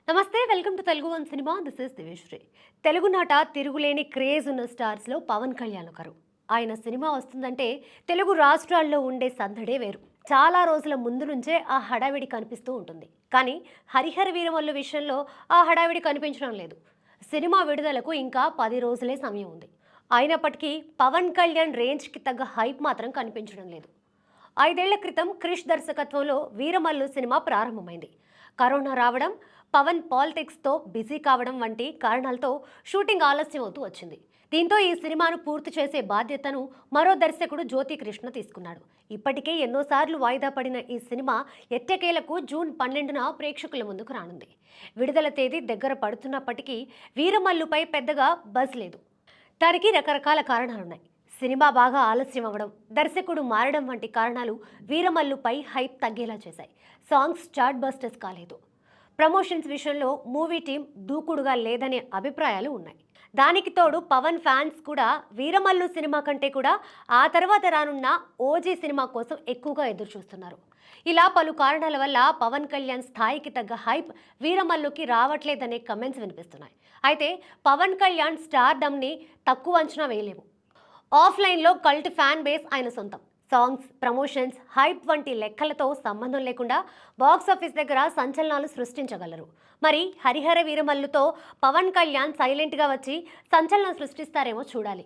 నమస్తే, welcome to Telugu one cinema. This is Diveshri. తెలుగునాట తిరుగులేని క్రేజ్ ఉన్న స్టార్స్లో పవన్ కళ్యాణ్ ఒకరు. ఆయన సినిమా వస్తుందంటే తెలుగు రాష్ట్రాల్లో ఉండే సందడే వేరు. చాలా రోజుల ముందు నుంచే ఆ హడావిడి కనిపిస్తూ ఉంటుంది. కానీ హరిహర వీరమల్లు విషయంలో ఆ హడావిడి కనిపించడం లేదు. సినిమా విడుదలకు ఇంకా 10 రోజులే సమయం ఉంది. అయినప్పటికీ పవన్ కళ్యాణ్ రేంజ్కి తగ్గ హైప్ మాత్రం కనిపించడం లేదు. 5 ఏళ్ల క్రితం క్రిష్ దర్శకత్వంలో వీరమల్లు సినిమా ప్రారంభమైంది. కరోనా రావడం, పవన్ పాలిటిక్స్తో బిజీ కావడం వంటి కారణాలతో షూటింగ్ ఆలస్యం అవుతూ వచ్చింది. దీంతో ఈ సినిమాను పూర్తి చేసే బాధ్యతను మరో దర్శకుడు జ్యోతి కృష్ణ తీసుకున్నాడు. ఇప్పటికే ఎన్నోసార్లు వాయిదా పడిన ఈ సినిమా ఎట్టకేలకు జూన్ 12న ప్రేక్షకుల ముందుకు రానుంది. విడుదల తేదీ దగ్గర పడుతున్నప్పటికీ వీరమల్లుపై పెద్దగా బజ్ లేదు. దానికి రకరకాల కారణాలున్నాయి. సినిమా బాగా ఆలస్యం అవ్వడం, దర్శకుడు మారడం వంటి కారణాలు వీరమల్లుపై హైప్ తగ్గేలా చేశాయి. సాంగ్స్ చార్ట్ బస్టర్స్ కాలేదు. ప్రమోషన్స్ విషయంలో మూవీ టీం దూకుడుగా లేదనే అభిప్రాయాలు ఉన్నాయి. దానికి తోడు పవన్ ఫ్యాన్స్ కూడా వీరమల్లు సినిమా కంటే కూడా ఆ తర్వాత రానున్న ఓజీ సినిమా కోసం ఎక్కువగా ఎదురు చూస్తున్నారు. ఇలా పలు కారణాల వల్ల పవన్ కళ్యాణ్ స్థాయికి తగ్గ హైప్ వీరమల్లుకి రావట్లేదనే కమెంట్స్ వినిపిస్తున్నాయి. అయితే పవన్ కళ్యాణ్ స్టార్డమ్ని తక్కువ అంచనా వేయలేము. ఆఫ్లైన్లో కల్ట్ ఫ్యాన్ బేస్ ఆయన సొంతం. సాంగ్స్, ప్రమోషన్స్, హైప్ వంటి లెక్కలతో సంబంధం లేకుండా బాక్సాఫీస్ దగ్గర సంచలనాలు సృష్టించగలరు. మరి హరిహర వీరమల్లుతో పవన్ కళ్యాణ్ సైలెంట్గా వచ్చి సంచలనం సృష్టిస్తారేమో చూడాలి.